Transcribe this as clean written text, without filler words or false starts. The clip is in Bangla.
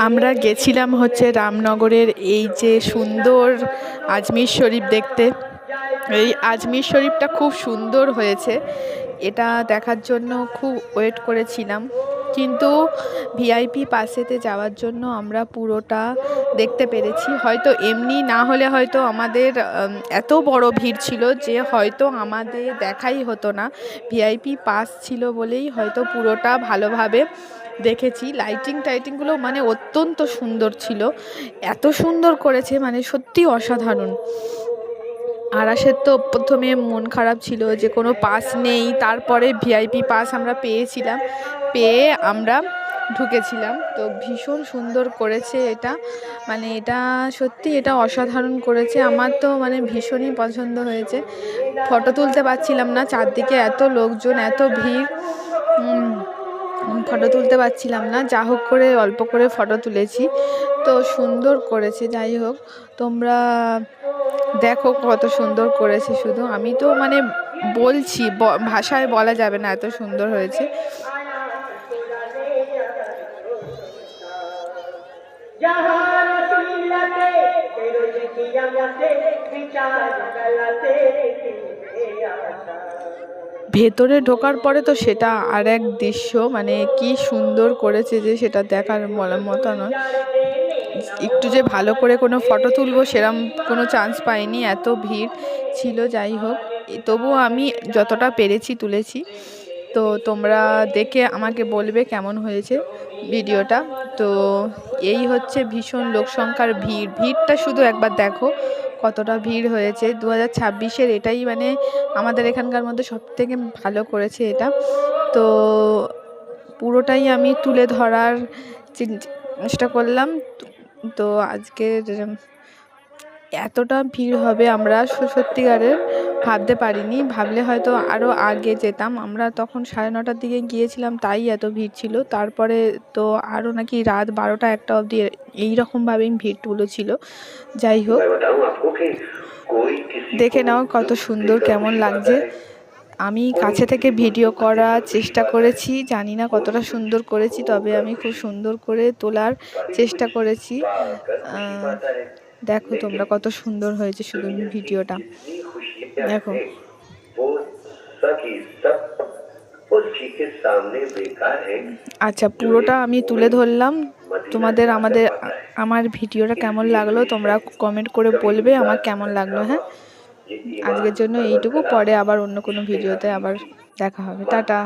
আমরা গেছিলাম হচ্ছে রামনগরের এই যে সুন্দর আজমির শরীফ দেখতে। এই আজমির শরীফটা খুব সুন্দর হয়েছে, এটা দেখার জন্য খুব ওয়েট করেছিলাম, কিন্তু ভিআইপি পাসেতে যাওয়ার জন্য আমরা পুরোটা দেখতে পেরেছি। হয়তো এমনি না হলে হয়তো আমাদের এত বড় ভিড় ছিল যে হয়তো আমাদের দেখাই হতো না। ভিআইপি পাস ছিল বলেই হয়তো পুরোটা ভালোভাবে দেখেছি। টাইটিংগুলো মানে অত্যন্ত সুন্দর ছিল, এত সুন্দর করেছে মানে সত্যি অসাধারণ। আরাসের তো প্রথমে মন খারাপ ছিল যে কোনো পাস নেই, তারপরে ভিআইপি পাস আমরা পেয়েছিলাম, পেয়ে আমরা ঢুকেছিলাম। তো ভীষণ সুন্দর করেছে এটা, মানে এটা সত্যি এটা অসাধারণ করেছে। আমার তো মানে ভীষণই পছন্দ হয়েছে। ফটো তুলতে পারছিলাম না, চারদিকে এত লোকজন, এত ভিড়, ফটো তুলতে পারছিলাম না। যা হোক করে অল্প করে ফটো তুলেছি, তো সুন্দর করেছে। যাই হোক, তোমরা দেখো কত সুন্দর করেছে। শুধু আমি তো মানে বলছি, ভাষায় বলা যাবে না, এত সুন্দর হয়েছে। ভেতরে ঢোকার পরে তো সেটা আর এক দৃশ্য, মানে কি সুন্দর করেছে যে সেটা দেখার বলার মতো নয়। একটু যে ভালো করে কোনো ফটো তুলবো সেরম কোনো চান্স পাইনি, এত ভিড় ছিল। যাই হোক, তবুও আমি যতটা পেরেছি তুলেছি। তো তোমরা দেখে আমাকে বলবে কেমন হয়েছে ভিডিওটা। তো এই হচ্ছে ভীষণ লোকসংখ্যার ভিড়টা শুধু একবার দেখো কতটা ভিড় হয়েছে। 2026-এর এটাই মানে আমাদের এখানকার মধ্যে সবথেকে ভালো করেছে এটা। তো পুরোটাই আমি তুলে ধরার চেষ্টা করলাম। তো আজকের এতটা ভিড় হবে আমরা সত্যিকারের ভাবতে পারিনি। ভাবলে হয়তো আরও আগে যেতাম। আমরা তখন 9:30টার দিকে গিয়েছিলাম, তাই এত ভিড় ছিল। তারপরে তো আরও নাকি রাত 12টা-1টা অবধি এইরকমভাবেই ভিড়গুলো ছিল। যাই হোক, দেখে নাও কত সুন্দর কেমন লাগছে। আমি কাছে থেকে ভিডিও করার চেষ্টা করেছি, জানি না কতটা সুন্দর করেছি, তবে আমি খুব সুন্দর করে তোলার চেষ্টা করেছি। দেখো তোমরা কত সুন্দর হয়েছে শুধু ভিডিওটা দেখো। আচ্ছা, পুরোটা আমি তুলে ধরলাম তোমাদের। আমার ভিডিওটা কেমন লাগলো তোমরা কমেন্ট করে বলবে আমার কেমন লাগলো। হ্যাঁ, আজকের জন্য এইটুকু, পরে আবার অন্য কোনো ভিডিওতে আবার দেখা হবে। টাটা।